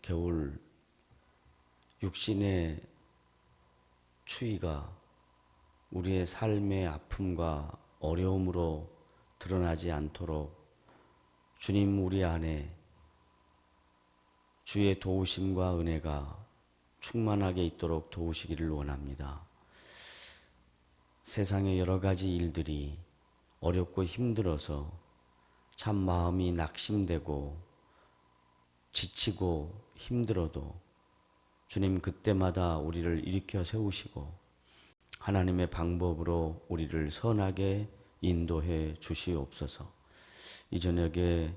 겨울 육신의 추위가 우리의 삶의 아픔과 어려움으로 드러나지 않도록 주님 우리 안에 주의 도우심과 은혜가 충만하게 있도록 도우시기를 원합니다. 세상의 여러 가지 일들이 어렵고 힘들어서 참 마음이 낙심되고 지치고 힘들어도 주님 그때마다 우리를 일으켜 세우시고 하나님의 방법으로 우리를 선하게 인도해 주시옵소서. 이 저녁에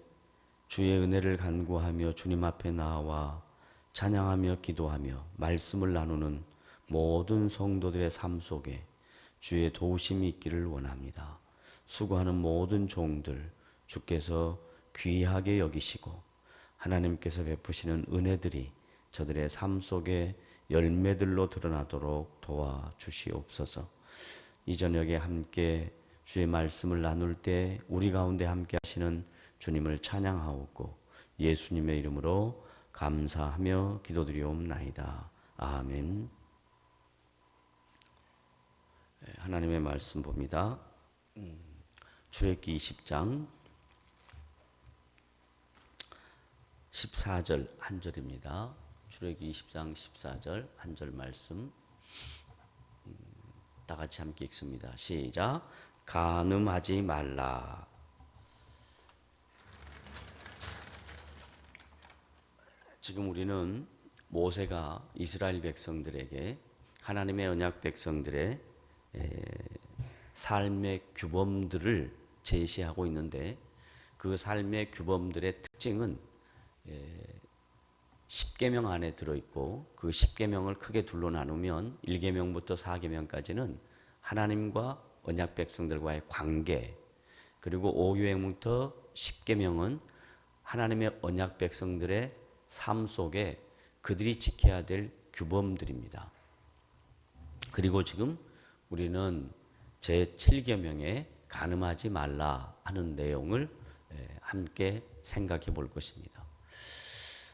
주의 은혜를 간구하며 주님 앞에 나와 찬양하며 기도하며 말씀을 나누는 모든 성도들의 삶 속에 주의 도우심이 있기를 원합니다. 수고하는 모든 종들 주께서 귀하게 여기시고 하나님께서 베푸시는 은혜들이 저들의 삶 속에 열매들로 드러나도록 도와주시옵소서. 이 저녁에 함께 주의 말씀을 나눌 때 우리 가운데 함께 하시는 주님을 찬양하옵고 예수님의 이름으로 감사하며 기도드리옵나이다. 아멘. 하나님의 말씀 봅니다. 출애굽기 20장 14절 한 절입니다. 출애굽기 20장 14절 한 절 말씀 다 같이 함께 읽습니다. 시작. 간음하지 말라. 지금 우리는 모세가 이스라엘 백성들에게 하나님의 언약 백성들의 삶의 규범들을 제시하고 있는데 그 삶의 규범들의 특징은 10계명 안에 들어있고 그 10계명을 크게 둘로 나누면 1계명부터 4계명까지는 하나님과 언약 백성들과의 관계, 그리고 5계명부터 10계명은 하나님의 언약 백성들의 삶 속에 그들이 지켜야 될 규범들입니다. 그리고 지금 우리는 제7계명에 간음하지 말라 하는 내용을 함께 생각해 볼 것입니다.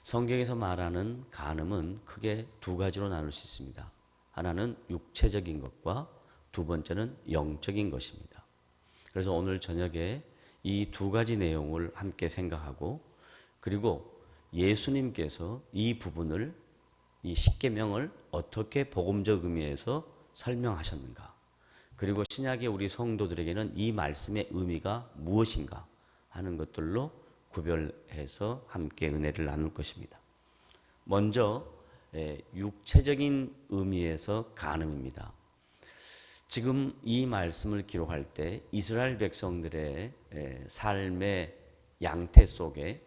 성경에서 말하는 간음은 크게 두 가지로 나눌 수 있습니다. 하나는 육체적인 것과 두 번째는 영적인 것입니다. 그래서 오늘 저녁에 이 두 가지 내용을 함께 생각하고, 그리고 예수님께서 이 부분을, 이 십계명을 어떻게 복음적 의미에서 설명하셨는가, 그리고 신약의 우리 성도들에게는 이 말씀의 의미가 무엇인가 하는 것들로 구별해서 함께 은혜를 나눌 것입니다. 먼저 육체적인 의미에서 간음입니다. 지금 이 말씀을 기록할 때 이스라엘 백성들의 삶의 양태 속에,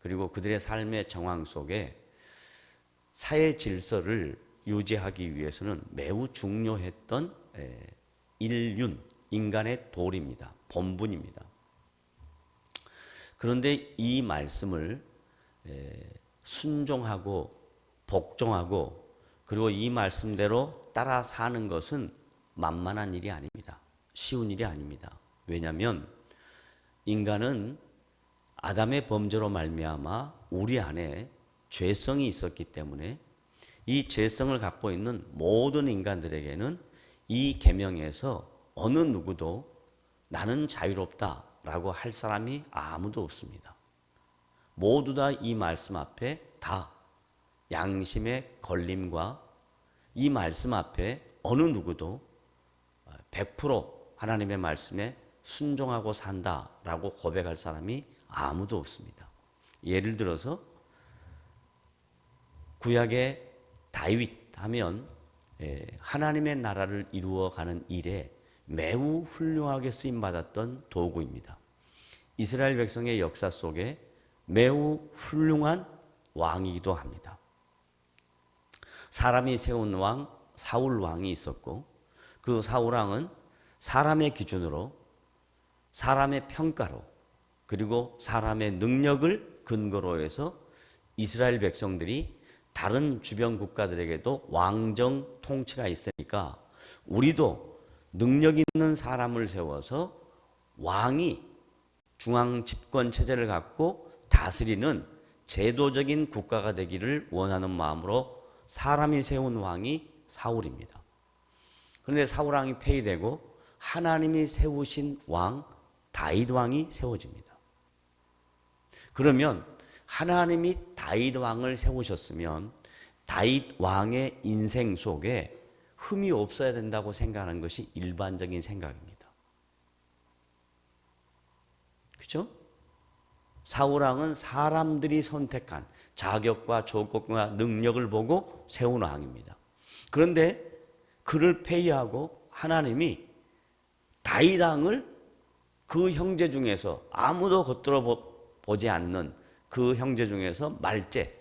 그리고 그들의 삶의 정황 속에 사회 질서를 유지하기 위해서는 매우 중요했던 인륜, 인간의 도리입니다. 본분입니다. 그런데 이 말씀을 순종하고 복종하고 그리고 이 말씀대로 따라 사는 것은 만만한 일이 아닙니다. 쉬운 일이 아닙니다. 왜냐하면 인간은 아담의 범죄로 말미암아 우리 안에 죄성이 있었기 때문에 이 죄성을 갖고 있는 모든 인간들에게는 이 계명에서 어느 누구도 나는 자유롭다 라고 할 사람이 아무도 없습니다. 모두 다 이 말씀 앞에 다 양심의 걸림과 이 말씀 앞에 어느 누구도 100% 하나님의 말씀에 순종하고 산다라고 고백할 사람이 아무도 없습니다. 예를 들어서 구약의 다윗 하면 하나님의 나라를 이루어가는 일에 매우 훌륭하게 쓰임받았던 도구입니다. 이스라엘 백성의 역사 속에 매우 훌륭한 왕이기도 합니다. 사람이 세운 왕 사울 왕이 있었고, 그 사울 왕은 사람의 기준으로, 사람의 평가로, 그리고 사람의 능력을 근거로 해서 이스라엘 백성들이 다른 주변 국가들에게도 왕정 통치가 있으니까 우리도 능력 있는 사람을 세워서 왕이 중앙 집권 체제를 갖고 다스리는 제도적인 국가가 되기를 원하는 마음으로 사람이 세운 왕이 사울입니다. 그런데 사울 왕이 폐위되고 하나님이 세우신 왕 다윗 왕이 세워집니다. 그러면 하나님이 다윗 왕을 세우셨으면 다윗 왕의 인생 속에 흠이 없어야 된다고 생각하는 것이 일반적인 생각입니다. 그렇죠? 사울 왕은 사람들이 선택한 자격과 조건과 능력을 보고 세운 왕입니다. 그런데 그를 폐위하고 하나님이 다윗 왕을 그 형제 중에서 아무도 겉들어 보지 않는 그 형제 중에서 말제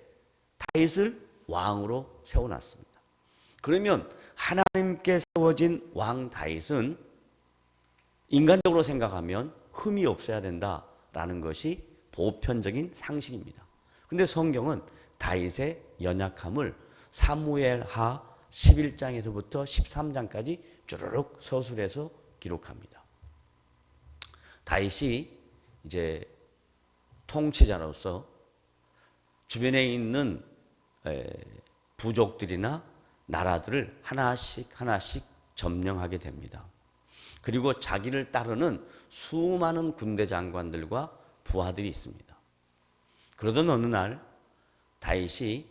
다윗을 왕으로 세워놨습니다. 그러면 하나님께 세워진 왕 다윗은 인간적으로 생각하면 흠이 없어야 된다라는 것이 보편적인 상식입니다. 그런데 성경은 다윗의 연약함을 사무엘하 11장에서부터 13장까지 주르륵 서술해서 기록합니다. 다윗이 이제 통치자로서 주변에 있는 부족들이나 나라들을 하나씩 점령하게 됩니다. 그리고 자기를 따르는 수많은 군대 장관들과 부하들이 있습니다. 그러던 어느 날 다윗이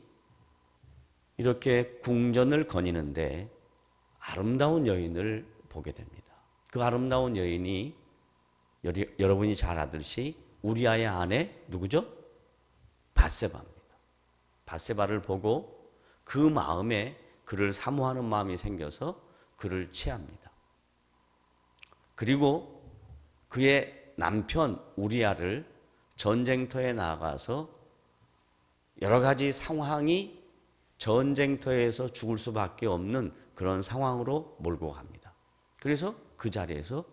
이렇게 궁전을 거니는데 아름다운 여인을 보게 됩니다. 그 아름다운 여인이 여러분이 잘 아듯이 우리아의 아내 누구죠? 밧세바입니다. 밧세바를 보고 그 마음에 그를 사모하는 마음이 생겨서 그를 취합니다. 그리고 그의 남편 우리아를 전쟁터에 나가서 여러 가지 상황이 전쟁터에서 죽을 수밖에 없는 그런 상황으로 몰고 갑니다. 그래서 그 자리에서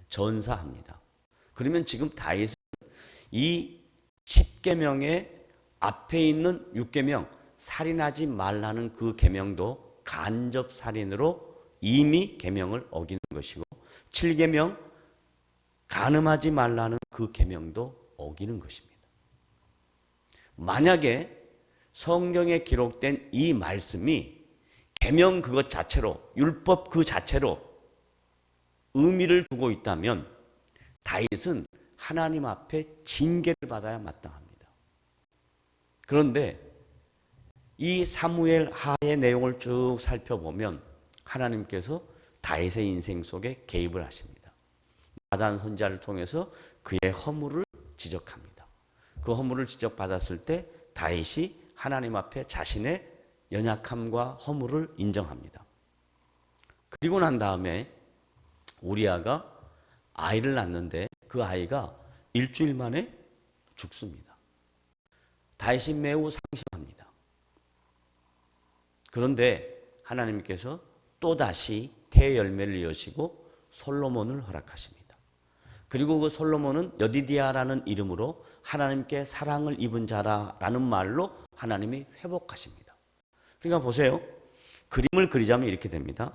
전사합니다. 그러면 지금 다윗은 이 10계명의 앞에 있는 6계명 살인하지 말라는 그 계명도 간접 살인으로 이미 계명을 어기는 것이고 7계명 간음하지 말라는 그 계명도 어기는 것입니다. 만약에 성경에 기록된 이 말씀이 계명 그것 자체로 율법 그 자체로 의미를 두고 있다면 다윗은 하나님 앞에 징계를 받아야 마땅합니다. 그런데 이 사무엘 하의 내용을 쭉 살펴보면 하나님께서 다윗의 인생 속에 개입을 하십니다. 나단 선지자를 통해서 그의 허물을 지적합니다. 그 허물을 지적받았을 때 다윗이 하나님 앞에 자신의 연약함과 허물을 인정합니다. 그리고 난 다음에 우리아가 아이를 낳는데 그 아이가 일주일 만에 죽습니다. 다윗이 매우 상심합니다. 그런데 하나님께서 또다시 태의 열매를 여시고 솔로몬을 허락하십니다. 그리고 그 솔로몬은 여디디아라는 이름으로 하나님께 사랑을 입은 자라라는 말로 하나님이 회복하십니다. 그러니까 보세요. 그림을 그리자면 이렇게 됩니다.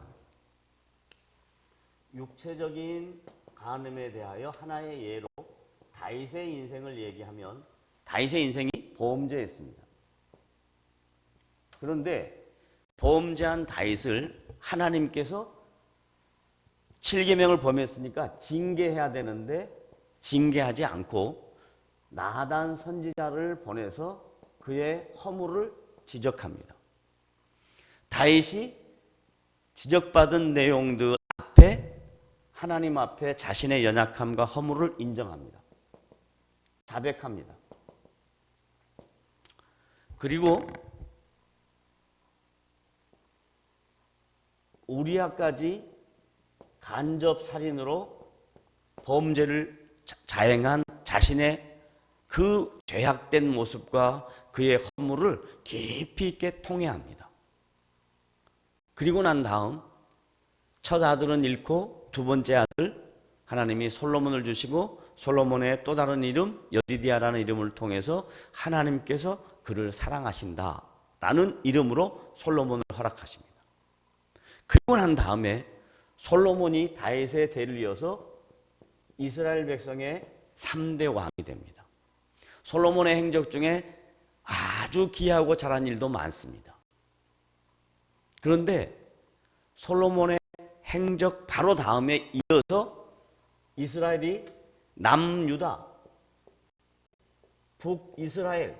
육체적인 간음에 대하여 하나의 예로 다윗의 인생을 얘기하면 다윗의 인생이 범죄였습니다. 그런데 범죄한 다윗을 하나님께서 7계명을 범했으니까 징계해야 되는데 징계하지 않고 나단 선지자를 보내서 그의 허물을 지적합니다. 다윗이 지적받은 내용들 앞에 하나님 앞에 자신의 연약함과 허물을 인정합니다. 자백합니다. 그리고 우리아까지 간접 살인으로 범죄를 자행한 자신의 그 죄악된 모습과 그의 허물을 깊이 있게 통회합니다. 그리고 난 다음 첫 아들은 잃고 두 번째 아들 하나님이 솔로몬을 주시고 솔로몬의 또 다른 이름 여디디아라는 이름을 통해서 하나님께서 그를 사랑하신다라는 이름으로 솔로몬을 허락하십니다. 그리고 난 다음에 솔로몬이 다윗의 대를 이어서 이스라엘 백성의 3대 왕이 됩니다. 솔로몬의 행적 중에 아주 귀하고 잘한 일도 많습니다. 그런데 솔로몬의 행적 바로 다음에 이어서 이스라엘이 남유다, 북이스라엘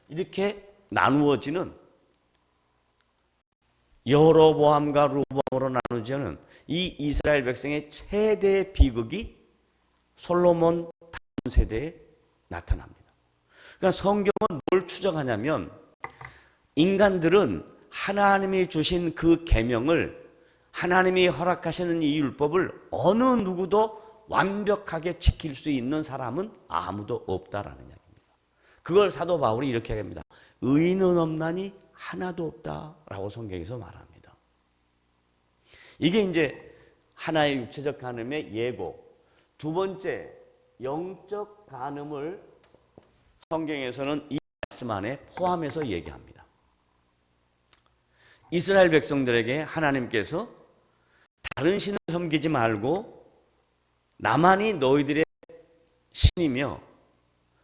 이렇게 나누어지는, 여로보암과 르호보암으로 나누어지는 이 이스라엘 백성의 최대 비극이 솔로몬 다음 세대에 나타납니다. 그러니까 성경은 뭘 추정하냐면, 인간들은 하나님이 주신 그 계명을, 하나님이 허락하시는 이 율법을 어느 누구도 완벽하게 지킬 수 있는 사람은 아무도 없다라는 이야기입니다. 그걸 사도 바울이 이렇게 합니다. 의인은 없나니 하나도 없다라고 성경에서 말합니다. 이게 이제 하나의 육체적 간음의 예고. 두 번째, 영적 간음을 성경에서는 이 말씀 안에 포함해서 얘기합니다. 이스라엘 백성들에게 하나님께서 다른 신을 섬기지 말고 나만이 너희들의 신이며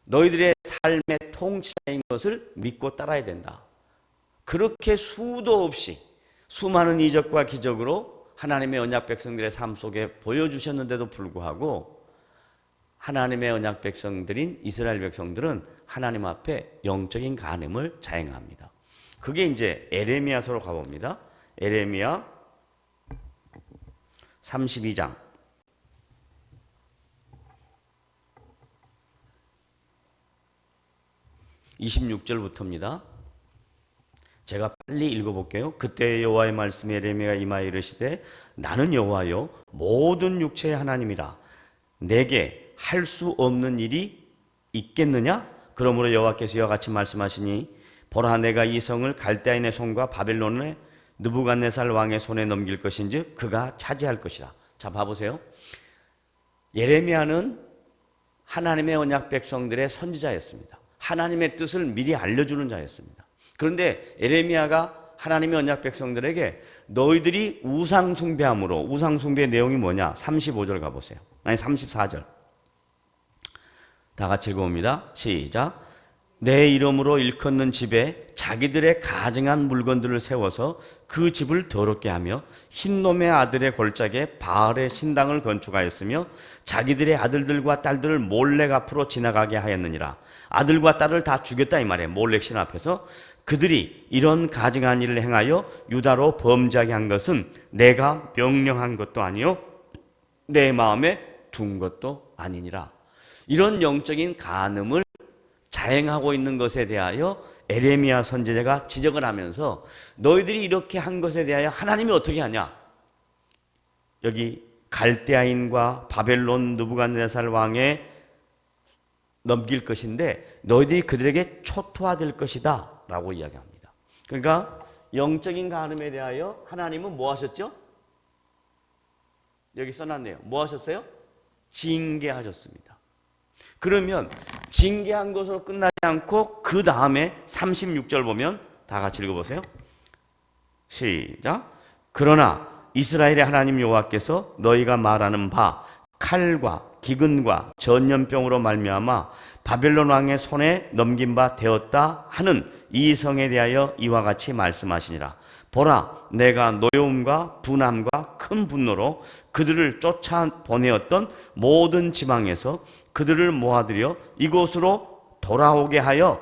너희들의 삶의 통치자인 것을 믿고 따라야 된다. 그렇게 수도 없이 수많은 이적과 기적으로 하나님의 언약 백성들의 삶 속에 보여주셨는데도 불구하고 하나님의 언약 백성들인 이스라엘 백성들은 하나님 앞에 영적인 간음을 자행합니다. 그게 이제 에레미야서로 가봅니다. 에레미야 32장 26절부터입니다. 제가 빨리 읽어볼게요. 그때 여호와의 말씀에 에레미야가 임하여 이르시되 나는 여호와요 모든 육체의 하나님이라. 내게 할 수 없는 일이 있겠느냐? 그러므로 여호와께서 이와 같이 말씀하시니 보라 내가 이 성을 갈대아인의 손과 바벨론의 느부갓네살 왕의 손에 넘길 것인즉 그가 차지할 것이라. 자, 봐보세요. 예레미야는 하나님의 언약 백성들의 선지자였습니다. 하나님의 뜻을 미리 알려주는 자였습니다. 그런데 예레미야가 하나님의 언약 백성들에게 너희들이 우상 숭배함으로, 우상 숭배의 내용이 뭐냐? 35절 가보세요. 아니 34절. 다 같이 읽어봅니다. 시작. 내 이름으로 일컫는 집에 자기들의 가증한 물건들을 세워서 그 집을 더럽게 하며 흰놈의 아들의 골짜기에 바알의 신당을 건축하였으며 자기들의 아들들과 딸들을 몰렉 앞으로 지나가게 하였느니라. 아들과 딸을 다 죽였다 이 말이에요. 몰렉 신 앞에서. 그들이 이런 가증한 일을 행하여 유다로 범죄하게 한 것은 내가 명령한 것도 아니요 내 마음에 둔 것도 아니니라. 이런 영적인 간음을 자행하고 있는 것에 대하여 에레미야 선지자가 지적을 하면서 너희들이 이렇게 한 것에 대하여 하나님이 어떻게 하냐? 여기 갈대아인과 바벨론 느부갓네살 왕에 넘길 것인데 너희들이 그들에게 초토화될 것이다 라고 이야기합니다. 그러니까 영적인 간음에 대하여 하나님은 뭐 하셨죠? 여기 써놨네요. 뭐 하셨어요? 징계하셨습니다. 그러면 징계한 것으로 끝나지 않고 그 다음에 36절 보면 다 같이 읽어보세요. 시작. 그러나 이스라엘의 하나님 여호와께서 너희가 말하는 바 칼과 기근과 전염병으로 말미암아 바벨론 왕의 손에 넘긴 바 되었다 하는 이 성에 대하여 이와 같이 말씀하시니라. 보라 내가 노여움과 분함과 큰 분노로 그들을 쫓아보내었던 모든 지방에서 그들을 모아들여 이곳으로 돌아오게 하여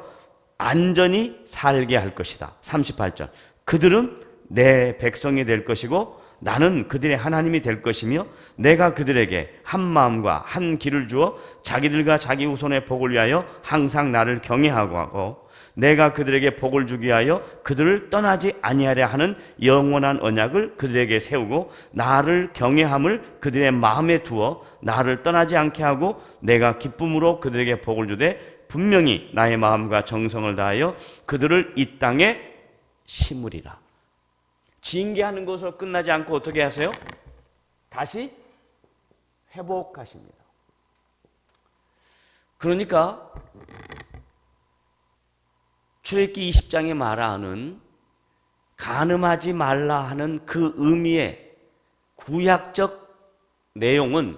안전히 살게 할 것이다. 38절. 그들은 내 백성이 될 것이고 나는 그들의 하나님이 될 것이며 내가 그들에게 한 마음과 한 길을 주어 자기들과 자기 후손의 복을 위하여 항상 나를 경외하고 내가 그들에게 복을 주기 위하여 그들을 떠나지 아니하려 하는 영원한 언약을 그들에게 세우고 나를 경외함을 그들의 마음에 두어 나를 떠나지 않게 하고 내가 기쁨으로 그들에게 복을 주되 분명히 나의 마음과 정성을 다하여 그들을 이 땅에 심으리라. 징계하는 것으로 끝나지 않고 어떻게 하세요? 다시 회복하십니다. 그러니까 출애굽기 20장에 말하는 간음하지 말라 하는 그 의미의 구약적 내용은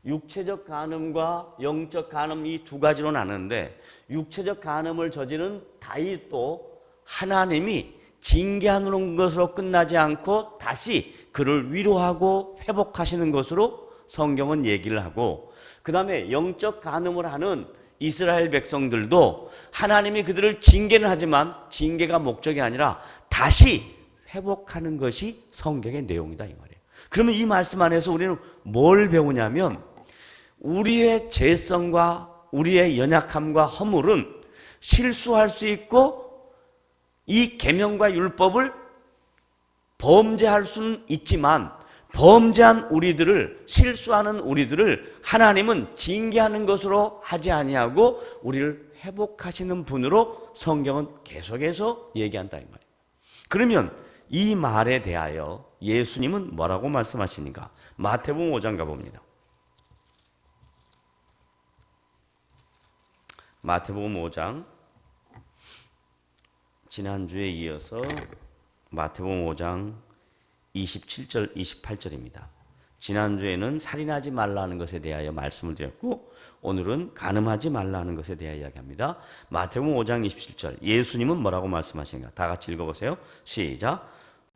육체적 간음과 영적 간음 이 두 가지로 나누는데 육체적 간음을 저지른 다윗도 하나님이 징계하는 것으로 끝나지 않고 다시 그를 위로하고 회복하시는 것으로 성경은 얘기를 하고, 그 다음에 영적 간음을 하는 이스라엘 백성들도 하나님이 그들을 징계는 하지만 징계가 목적이 아니라 다시 회복하는 것이 성경의 내용이다 이 말이에요. 그러면 이 말씀 안에서 우리는 뭘 배우냐면 우리의 죄성과 우리의 연약함과 허물은 실수할 수 있고 이 계명과 율법을 범죄할 수는 있지만 범죄한 우리들을, 실수하는 우리들을 하나님은 징계하는 것으로 하지 아니하고 우리를 회복하시는 분으로 성경은 계속해서 얘기한다 이 말이에요. 그러면 이 말에 대하여 예수님은 뭐라고 말씀하시는가? 마태복음 5장 가봅니다. 마태복음 5장, 지난주에 이어서 마태복음 5장 27절, 28절입니다. 지난주에는 살인하지 말라는 것에 대하여 말씀을 드렸고 오늘은 간음하지 말라는 것에 대하여 이야기합니다. 마태복음 5장 27절, 예수님은 뭐라고 말씀하시는가? 다 같이 읽어보세요. 시작.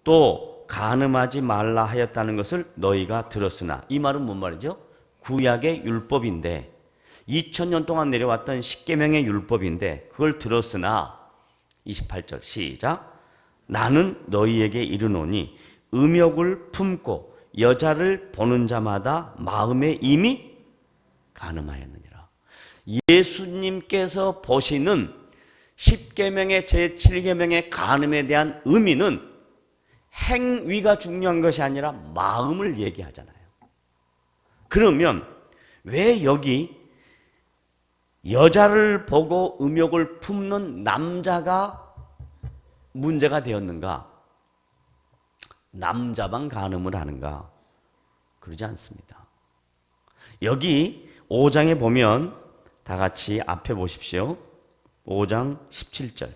또 간음하지 말라 하였다는 것을 너희가 들었으나, 이 말은 뭔 말이죠? 구약의 율법인데 2000년 동안 내려왔던 십계명의 율법인데 그걸 들었으나, 28절 시작. 나는 너희에게 이르노니 음욕을 품고 여자를 보는 자마다 마음에 이미 간음하였느니라. 예수님께서 보시는 십계명의 제7계명의 간음에 대한 의미는 행위가 중요한 것이 아니라 마음을 얘기하잖아요. 그러면 왜 여기 여자를 보고 음욕을 품는 남자가 문제가 되었는가? 남자만 간음을 하는가? 그러지 않습니다. 여기 5장에 보면 다 같이 앞에 보십시오. 5장 17절.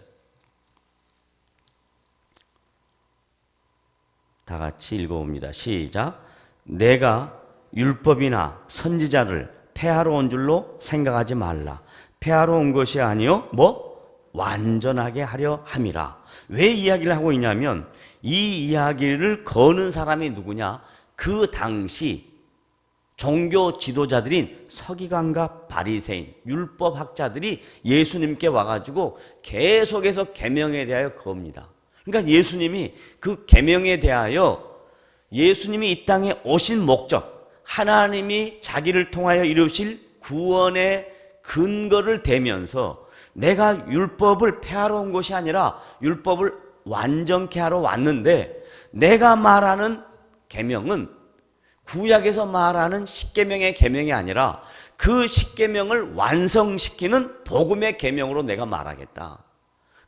다 같이 읽어봅니다. 시작. 내가 율법이나 선지자를 폐하러 온 줄로 생각하지 말라. 폐하러 온 것이 아니요 완전하게 하려 함이라. 왜 이야기를 하고 있냐면 이 이야기를 거는 사람이 누구냐? 그 당시 종교 지도자들인 서기관과 바리새인, 율법학자들이 예수님께 와가지고 계속해서 계명에 대하여 겁니다. 그러니까 예수님이 그 계명에 대하여 예수님이 이 땅에 오신 목적, 하나님이 자기를 통하여 이루실 구원의 근거를 대면서 내가 율법을 폐하러 온 것이 아니라 율법을 완전케 하러 왔는데, 내가 말하는 계명은 구약에서 말하는 십계명의 계명이 아니라 그 십계명을 완성시키는 복음의 계명으로 내가 말하겠다.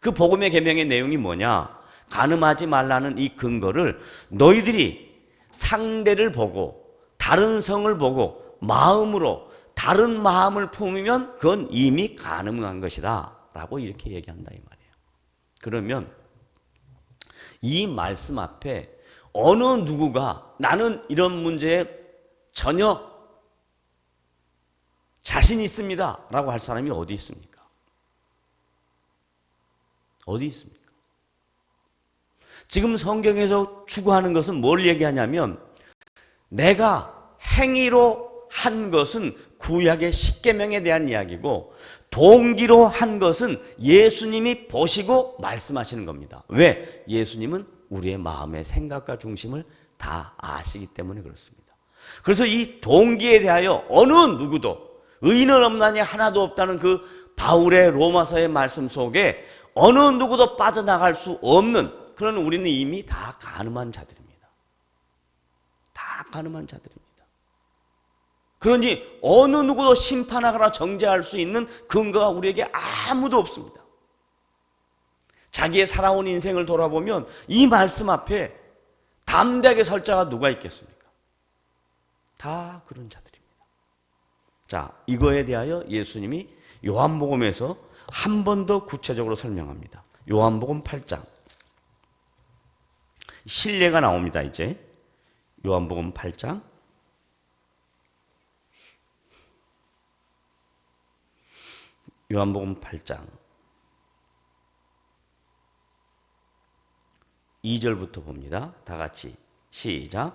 그 복음의 계명의 내용이 뭐냐? 간음하지 말라는 이 근거를 너희들이 상대를 보고 다른 성을 보고 마음으로 다른 마음을 품으면 그건 이미 간음한 것이다 라고 이렇게 얘기한다 이 말이에요. 그러면 이 말씀 앞에 어느 누구가 나는 이런 문제에 전혀 자신 있습니다 라고 할 사람이 어디 있습니까? 어디 있습니까? 지금 성경에서 추구하는 것은 뭘 얘기하냐면 내가 행위로 한 것은 구약의 십계명에 대한 이야기고 동기로 한 것은 예수님이 보시고 말씀하시는 겁니다. 왜? 예수님은 우리의 마음의 생각과 중심을 다 아시기 때문에 그렇습니다. 그래서 이 동기에 대하여 어느 누구도 의인은 없나니 하나도 없다는 그 바울의 로마서의 말씀 속에 어느 누구도 빠져나갈 수 없는 그런 우리는 이미 다 간음한 자들입니다. 다 간음한 자들입니다. 그러니 어느 누구도 심판하거나 정죄할 수 있는 근거가 우리에게 아무도 없습니다. 자기의 살아온 인생을 돌아보면 이 말씀 앞에 담대하게 설 자가 누가 있겠습니까? 다 그런 자들입니다. 자, 이거에 대하여 예수님이 요한복음에서 한 번 더 구체적으로 설명합니다. 요한복음 8장. 신뢰가 나옵니다. 이제 요한복음 8장 요한복음 8장 2절부터 봅니다. 다 같이 시작.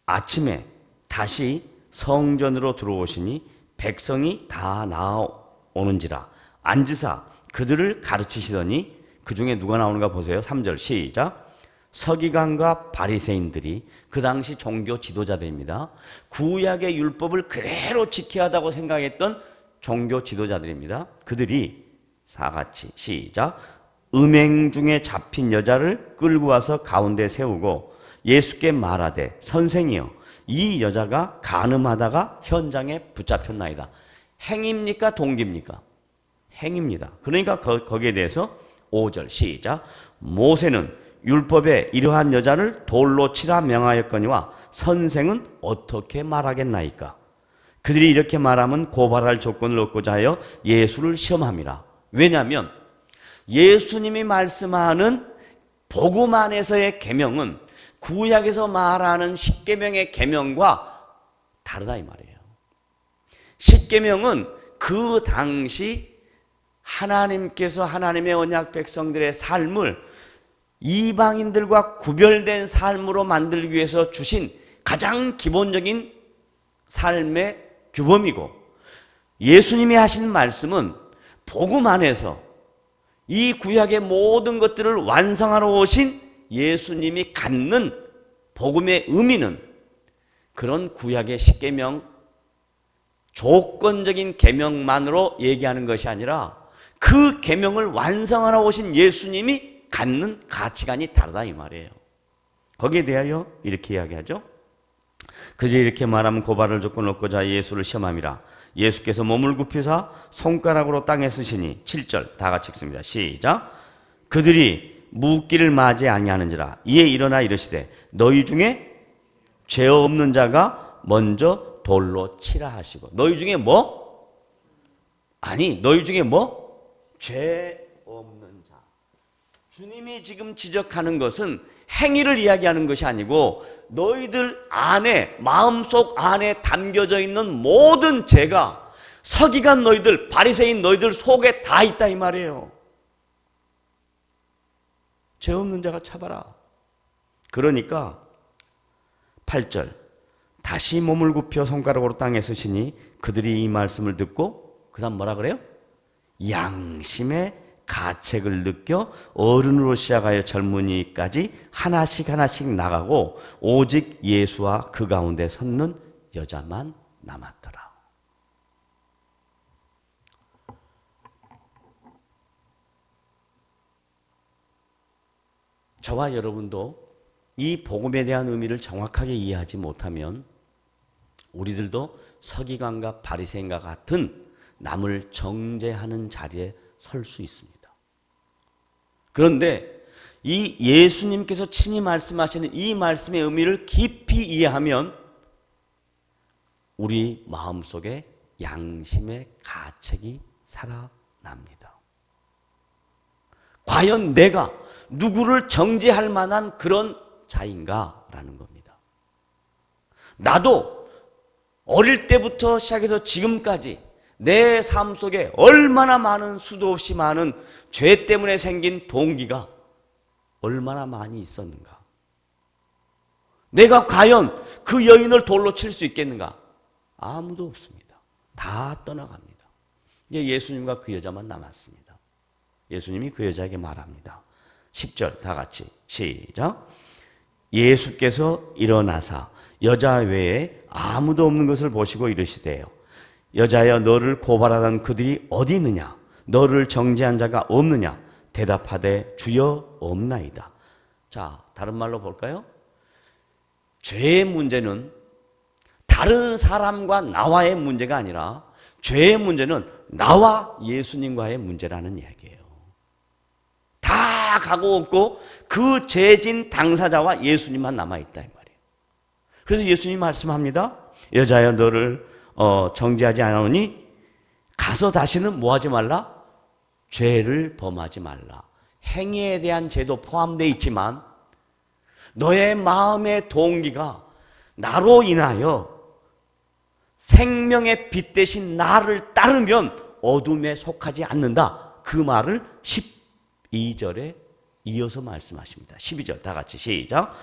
아침에 다시 성전으로 들어오시니 백성이 다 나오는지라 앉으사 그들을 가르치시더니 그 중에 누가 나오는가 보세요. 3절 시작. 서기관과 바리새인들이 그 당시 종교 지도자들입니다. 구약의 율법을 그대로 지켜야 한다고 생각했던 종교 지도자들입니다. 그들이 다 같이 시작. 음행 중에 잡힌 여자를 끌고 와서 가운데 세우고 예수께 말하되 선생이여 이 여자가 간음하다가 현장에 붙잡혔나이다. 행입니까 동기입니까? 행입니다. 그러니까 거기에 대해서 5절 시작. 모세는 율법에 이러한 여자를 돌로 치라 명하였거니와 선생은 어떻게 말하겠나이까? 그들이 이렇게 말하면 고발할 조건을 얻고자 하여 예수를 시험함이라. 왜냐하면 예수님이 말씀하는 복음 안에서의 계명은 구약에서 말하는 십계명의 계명과 다르다 이 말이에요. 십계명은 그 당시 하나님께서 하나님의 언약 백성들의 삶을 이방인들과 구별된 삶으로 만들기 위해서 주신 가장 기본적인 삶의 규범이고, 예수님이 하신 말씀은 복음 안에서 이 구약의 모든 것들을 완성하러 오신 예수님이 갖는 복음의 의미는 그런 구약의 십계명 조건적인 계명만으로 얘기하는 것이 아니라 그 계명을 완성하러 오신 예수님이 갖는 가치관이 다르다 이 말이에요. 거기에 대하여 이렇게 이야기하죠. 그들이 이렇게 말하면 고발을 조건 얻고자 예수를 시험함이라. 예수께서 몸을 굽히사 손가락으로 땅에 쓰시니 7절 다 같이 읽습니다. 시작. 그들이 묻기를 맞이 아니하는지라. 이에 일어나 이르시되 너희 중에 죄 없는 자가 먼저 돌로 치라 하시고. 너희 중에 뭐? 아니 너희 중에 뭐? 죄 없는 자. 주님이 지금 지적하는 것은 행위를 이야기하는 것이 아니고 너희들 안에, 마음속 안에 담겨져 있는 모든 죄가 서기관 너희들, 바리새인 너희들 속에 다 있다 이 말이에요. 죄 없는 자가 차봐라. 그러니까 8절 다시 몸을 굽혀 손가락으로 땅에 쓰시니 그들이 이 말씀을 듣고 그 다음 뭐라 그래요? 양심의 가책을 느껴 어른으로 시작하여 젊은이까지 하나씩 나가고 오직 예수와 그 가운데 섰는 여자만 남았더라. 저와 여러분도 이 복음에 대한 의미를 정확하게 이해하지 못하면 우리들도 서기관과 바리새인과 같은 남을 정죄하는 자리에 설 수 있습니다. 그런데 이 예수님께서 친히 말씀하시는 이 말씀의 의미를 깊이 이해하면 우리 마음속에 양심의 가책이 살아납니다. 과연 내가 누구를 정죄할 만한 그런 자인가라는 겁니다. 나도 어릴 때부터 시작해서 지금까지 내 삶 속에 얼마나 많은 수도 없이 많은 죄 때문에 생긴 동기가 얼마나 많이 있었는가? 내가 과연 그 여인을 돌로 칠 수 있겠는가? 아무도 없습니다. 다 떠나갑니다. 이제 예수님과 그 여자만 남았습니다. 예수님이 그 여자에게 말합니다. 10절 다 같이 시작. 예수께서 일어나사 여자 외에 아무도 없는 것을 보시고 이르시되요. 여자여 너를 고발하던 그들이 어디 있느냐? 너를 정죄한 자가 없느냐? 대답하되 주여 없나이다. 자, 다른 말로 볼까요? 죄의 문제는 다른 사람과 나와의 문제가 아니라 죄의 문제는 나와 예수님과의 문제라는 이야기예요. 다 가고 없고 그 죄진 당사자와 예수님만 남아있다 이 말이에요. 그래서 예수님이 말씀합니다. 여자여 너를 정죄하지 않으니 가서 다시는 뭐하지 말라? 죄를 범하지 말라. 행위에 대한 죄도 포함되어 있지만 너의 마음의 동기가 나로 인하여 생명의 빛 대신 나를 따르면 어둠에 속하지 않는다. 그 말을 12절에 이어서 말씀하십니다. 12절 다 같이 시작.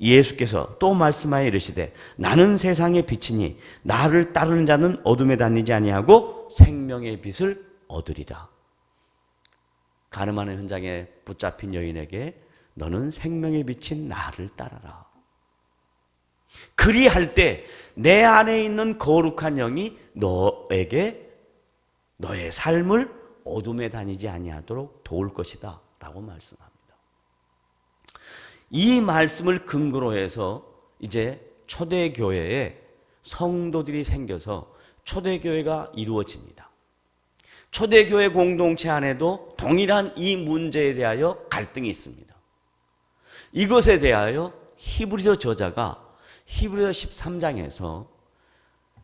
예수께서 또 말씀하여 이르시되 나는 세상의 빛이니 나를 따르는 자는 어둠에 다니지 아니하고 생명의 빛을 얻으리라. 가늠하는 현장에 붙잡힌 여인에게 너는 생명의 빛인 나를 따라라. 그리할 때 내 안에 있는 거룩한 영이 너에게 너의 삶을 어둠에 다니지 아니하도록 도울 것이다 라고 말씀합니다. 이 말씀을 근거로 해서 이제 초대교회에 성도들이 생겨서 초대교회가 이루어집니다. 초대교회 공동체 안에도 동일한 이 문제에 대하여 갈등이 있습니다. 이것에 대하여 히브리서 저자가 히브리서 13장에서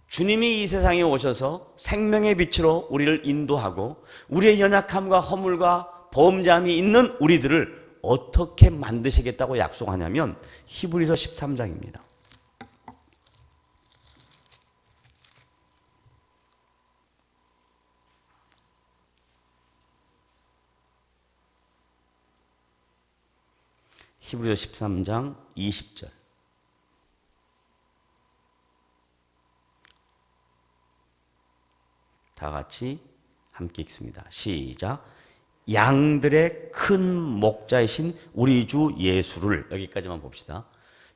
주님이 이 세상에 오셔서 생명의 빛으로 우리를 인도하고 우리의 연약함과 허물과 범죄함이 있는 우리들을 어떻게 만드시겠다고 약속하냐면 히브리서 13장입니다. 히브리서 13장 20절 다 같이 함께 읽습니다. 시작. 양들의 큰 목자이신 우리 주 예수를, 여기까지만 봅시다.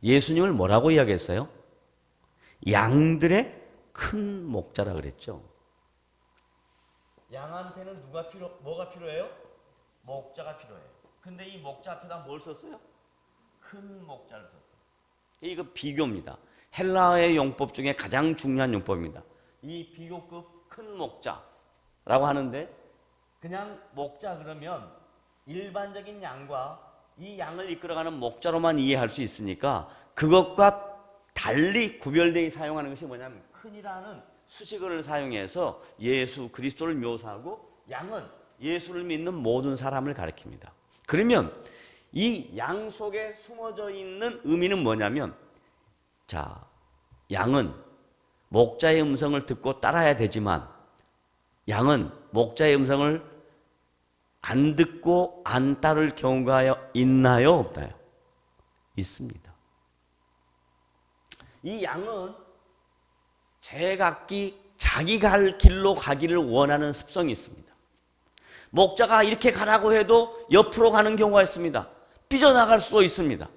예수님을 뭐라고 이야기했어요? 양들의 큰 목자라 그랬죠. 양한테는 뭐가 필요해요? 목자가 필요해요. 근데 이 목자 앞에다 뭘 썼어요? 큰 목자를 썼어요. 이거 비교입니다. 헬라어의 용법 중에 가장 중요한 용법입니다. 이 비교급 큰 목자라고 하는데, 그냥 목자 그러면 일반적인 양과 이 양을 이끌어가는 목자로만 이해할 수 있으니까 그것과 달리 구별되게 사용하는 것이 뭐냐면 큰이라는 수식어를 사용해서 예수 그리스도를 묘사하고 양은 예수를 믿는 모든 사람을 가리킵니다. 그러면 이 양 속에 숨어져 있는 의미는 뭐냐면, 자, 양은 목자의 음성을 듣고 따라야 되지만 양은 목자의 음성을 안 듣고 안 따를 경우가 있나요? 없나요? 있습니다. 이 양은 제각기 자기 갈 길로 가기를 원하는 습성이 있습니다. 목자가 이렇게 가라고 해도 옆으로 가는 경우가 있습니다. 삐져나갈 수도 있습니다.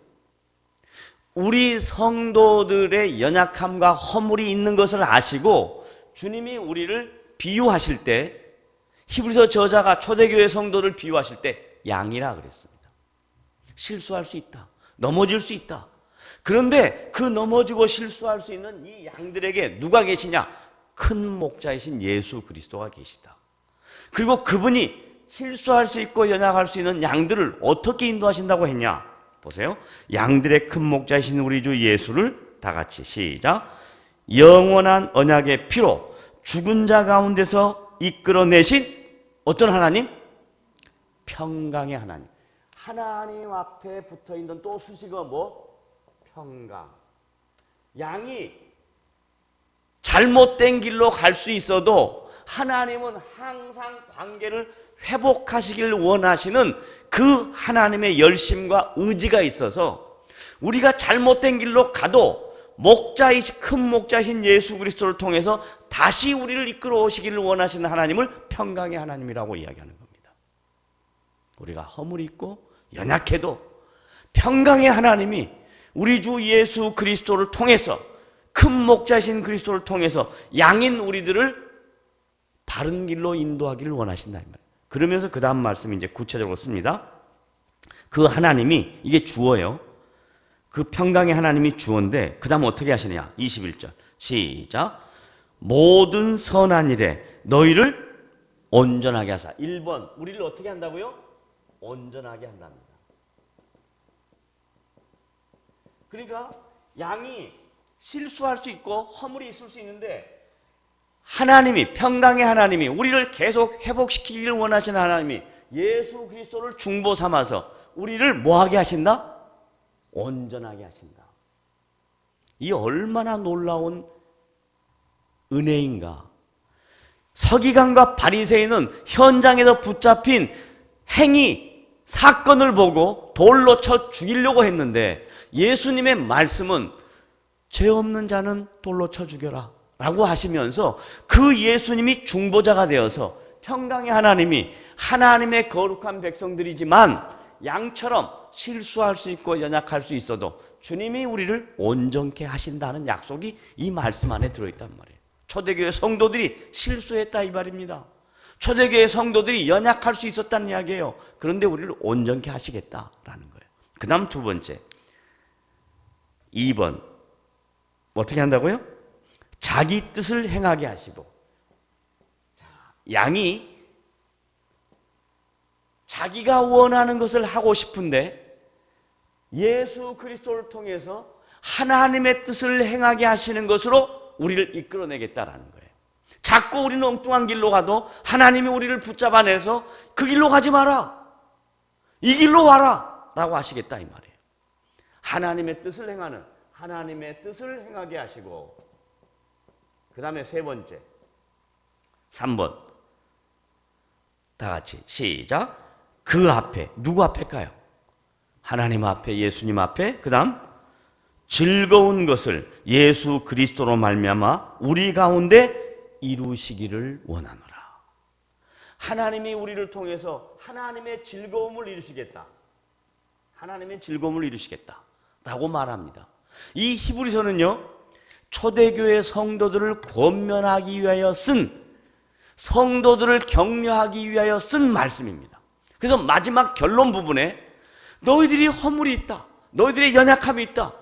우리 성도들의 연약함과 허물이 있는 것을 아시고 주님이 우리를 비유하실 때, 히브리서 저자가 초대교회 성도를 비유하실 때 양이라 그랬습니다. 실수할 수 있다. 넘어질 수 있다. 그런데 그 넘어지고 실수할 수 있는 이 양들에게 누가 계시냐? 큰 목자이신 예수 그리스도가 계시다. 그리고 그분이 실수할 수 있고 연약할 수 있는 양들을 어떻게 인도하신다고 했냐? 보세요. 양들의 큰 목자이신 우리 주 예수를 다 같이 시작. 영원한 언약의 피로 죽은 자 가운데서 이끌어내신 어떤 하나님? 평강의 하나님. 하나님 앞에 붙어있는 또 수식어 뭐? 평강. 양이 잘못된 길로 갈 수 있어도 하나님은 항상 관계를 회복하시길 원하시는 그 하나님의 열심과 의지가 있어서 우리가 잘못된 길로 가도 큰 목자이신 예수 그리스도를 통해서 다시 우리를 이끌어 오시기를 원하시는 하나님을 평강의 하나님이라고 이야기하는 겁니다. 우리가 허물이 있고 연약해도 평강의 하나님이 우리 주 예수 그리스도를 통해서, 큰 목자이신 그리스도를 통해서 양인 우리들을 바른 길로 인도하기를 원하신다 이 말이에요. 그러면서 그 다음 말씀이 이제 구체적으로 씁니다. 그 하나님이, 이게 주어예요. 그 평강의 하나님이 주어인데 그 다음 어떻게 하시느냐? 21절 시작. 모든 선한 일에 너희를 온전하게 하사. 1번, 우리를 어떻게 한다고요? 온전하게 한답니다. 그러니까 양이 실수할 수 있고 허물이 있을 수 있는데, 하나님이, 평강의 하나님이 우리를 계속 회복시키기를 원하시는 하나님이 예수 그리스도를 중보 삼아서 우리를 뭐하게 하신다? 온전하게 하신다. 이 얼마나 놀라운 은혜인가. 서기관과 바리새인은 현장에서 붙잡힌 행위, 사건을 보고 돌로 쳐 죽이려고 했는데 예수님의 말씀은 죄 없는 자는 돌로 쳐 죽여라 라고 하시면서 그 예수님이 중보자가 되어서 평강의 하나님이 하나님의 거룩한 백성들이지만 양처럼 실수할 수 있고 연약할 수 있어도 주님이 우리를 온전케 하신다는 약속이 이 말씀 안에 들어있단 말이에요. 초대교회 성도들이 실수했다 이 말입니다. 초대교회 성도들이 연약할 수 있었다는 이야기예요. 그런데 우리를 온전케 하시겠다라는 거예요. 그 다음 두 번째 2번 어떻게 한다고요? 자기 뜻을 행하게 하시고, 양이 자기가 원하는 것을 하고 싶은데 예수 그리스도를 통해서 하나님의 뜻을 행하게 하시는 것으로 우리를 이끌어내겠다라는 거예요. 자꾸 우리는 엉뚱한 길로 가도 하나님이 우리를 붙잡아내서 그 길로 가지 마라, 이 길로 와라 라고 하시겠다 이 말이에요. 하나님의 뜻을 행하는, 하나님의 뜻을 행하게 하시고, 그 다음에 세 번째 3번 다 같이 시작. 그 앞에, 누구 앞에일까요? 하나님 앞에, 예수님 앞에. 그 다음 즐거운 것을 예수 그리스도로 말미암아 우리 가운데 이루시기를 원하노라. 하나님이 우리를 통해서 하나님의 즐거움을 이루시겠다, 하나님의 즐거움을 이루시겠다 라고 말합니다. 이 히브리서는요, 초대교회 성도들을 권면하기 위하여 쓴, 성도들을 격려하기 위하여 쓴 말씀입니다. 그래서 마지막 결론 부분에 너희들이 허물이 있다, 너희들의 연약함이 있다,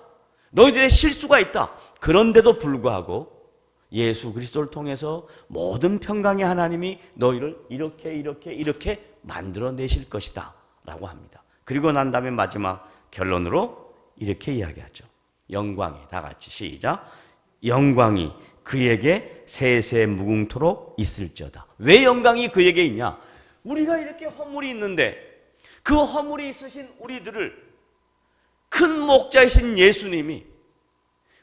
너희들의 실수가 있다, 그런데도 불구하고 예수 그리스도를 통해서 모든 평강의 하나님이 너희를 이렇게 만들어내실 것이다 라고 합니다. 그리고 난 다음에 마지막 결론으로 이렇게 이야기하죠. 영광이, 다 같이 시작. 영광이 그에게 세세 무궁토록 있을지어다. 왜 영광이 그에게 있냐? 우리가 이렇게 허물이 있는데 그 허물이 있으신 우리들을 큰 목자이신 예수님이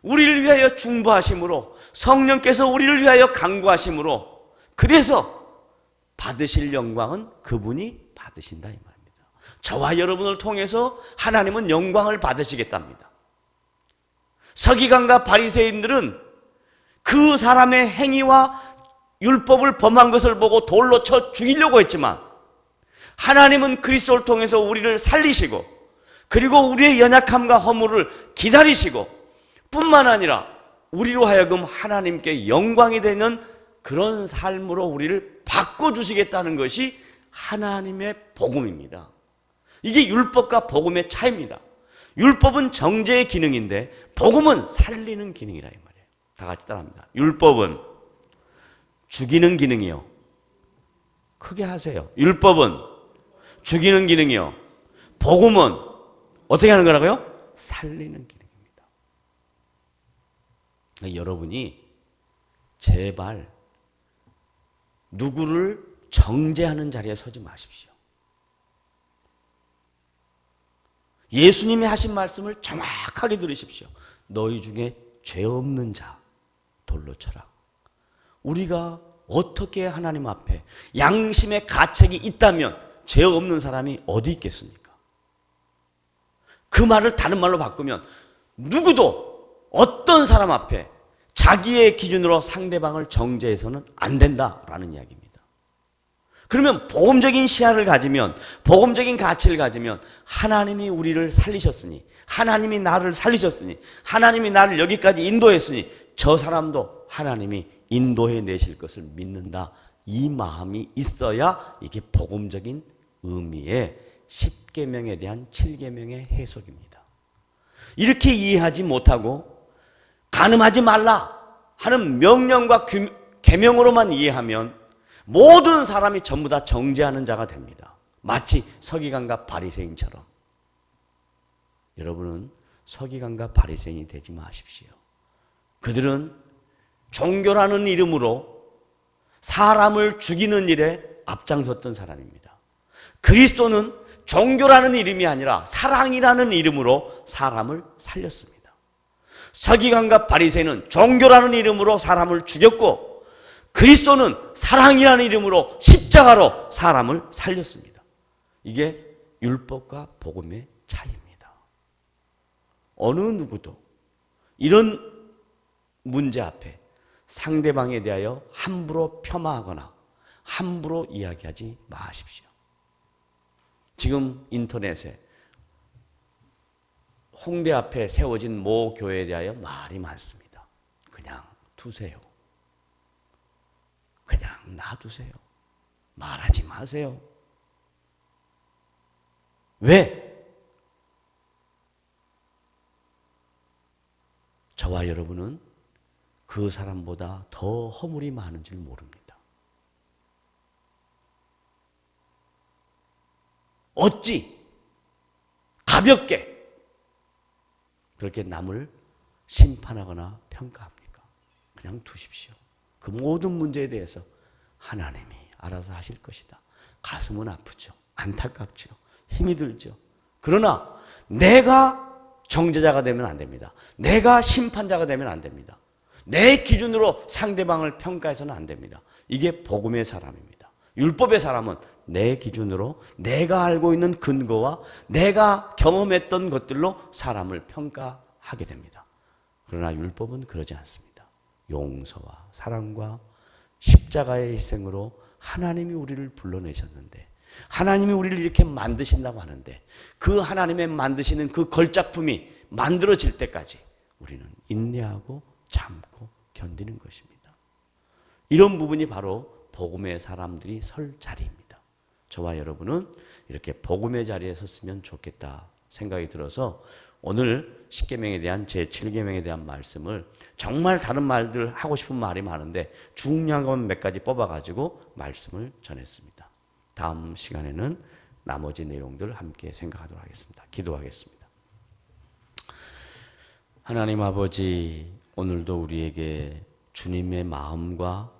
우리를 위하여 중보하심으로, 성령께서 우리를 위하여 간구하심으로, 그래서 받으실 영광은 그분이 받으신다 이 말입니다. 저와 여러분을 통해서 하나님은 영광을 받으시겠답니다. 서기관과 바리새인들은 그 사람의 행위와 율법을 범한 것을 보고 돌로 쳐 죽이려고 했지만 하나님은 그리스도를 통해서 우리를 살리시고, 그리고 우리의 연약함과 허물을 기다리시고, 뿐만 아니라 우리로 하여금 하나님께 영광이 되는 그런 삶으로 우리를 바꿔주시겠다는 것이 하나님의 복음입니다. 이게 율법과 복음의 차이입니다. 율법은 정죄의 기능인데 복음은 살리는 기능이라 이 말이에요. 다 같이 따라합니다. 율법은 죽이는 기능이요. 크게 하세요. 율법은 죽이는 기능이요. 복음은 어떻게 하는 거라고요? 살리는 기능입니다. 여러분이 제발 누구를 정죄하는 자리에 서지 마십시오. 예수님이 하신 말씀을 정확하게 들으십시오. 너희 중에 죄 없는 자 돌로 쳐라. 우리가 어떻게 하나님 앞에 양심의 가책이 있다면 죄 없는 사람이 어디 있겠습니까? 그 말을 다른 말로 바꾸면 누구도 어떤 사람 앞에 자기의 기준으로 상대방을 정죄해서는 안 된다라는 이야기입니다. 그러면 복음적인 시야를 가지면, 복음적인 가치를 가지면 하나님이 우리를 살리셨으니, 하나님이 나를 살리셨으니, 하나님이 나를 여기까지 인도했으니 저 사람도 하나님이 인도해 내실 것을 믿는다, 이 마음이 있어야 이게 복음적인 의미의 10계명에 대한 7계명의 해석입니다. 이렇게 이해하지 못하고 간음하지 말라 하는 명령과 계명으로만 이해하면 모든 사람이 전부 다 정죄하는 자가 됩니다. 마치 서기관과 바리새인처럼. 여러분은 서기관과 바리새인이 되지 마십시오. 그들은 종교라는 이름으로 사람을 죽이는 일에 앞장섰던 사람입니다. 그리스도는 종교라는 이름이 아니라 사랑이라는 이름으로 사람을 살렸습니다. 서기관과 바리새인은 종교라는 이름으로 사람을 죽였고, 그리스도는 사랑이라는 이름으로 십자가로 사람을 살렸습니다. 이게 율법과 복음의 차이입니다. 어느 누구도 이런 문제 앞에 상대방에 대하여 함부로 폄하하거나 함부로 이야기하지 마십시오. 지금 인터넷에 홍대 앞에 세워진 모 교회에 대하여 말이 많습니다. 그냥 두세요. 그냥 놔두세요. 말하지 마세요. 왜? 저와 여러분은 그 사람보다 더 허물이 많은 줄 모릅니다. 어찌 가볍게 그렇게 남을 심판하거나 평가합니까? 그냥 두십시오. 그 모든 문제에 대해서 하나님이 알아서 하실 것이다. 가슴은 아프죠. 안타깝죠. 힘이 들죠. 그러나 내가 정죄자가 되면 안 됩니다. 내가 심판자가 되면 안 됩니다. 내 기준으로 상대방을 평가해서는 안 됩니다. 이게 복음의 사람입니다. 율법의 사람은 내 기준으로 내가 알고 있는 근거와 내가 경험했던 것들로 사람을 평가하게 됩니다. 그러나 율법은 그러지 않습니다. 용서와 사랑과 십자가의 희생으로 하나님이 우리를 불러내셨는데, 하나님이 우리를 이렇게 만드신다고 하는데, 그 하나님의 만드시는 그 걸작품이 만들어질 때까지 우리는 인내하고 참고 견디는 것입니다. 이런 부분이 바로 복음의 사람들이 설 자리입니다. 저와 여러분은 이렇게 복음의 자리에 섰으면 좋겠다 생각이 들어서 오늘 십계명에 대한 제7계명에 대한 말씀을, 정말 다른 말들 하고 싶은 말이 많은데 중요한 것만 몇 가지 뽑아가지고 말씀을 전했습니다. 다음 시간에는 나머지 내용들 함께 생각하도록 하겠습니다. 기도하겠습니다. 하나님 아버지, 오늘도 우리에게 주님의 마음과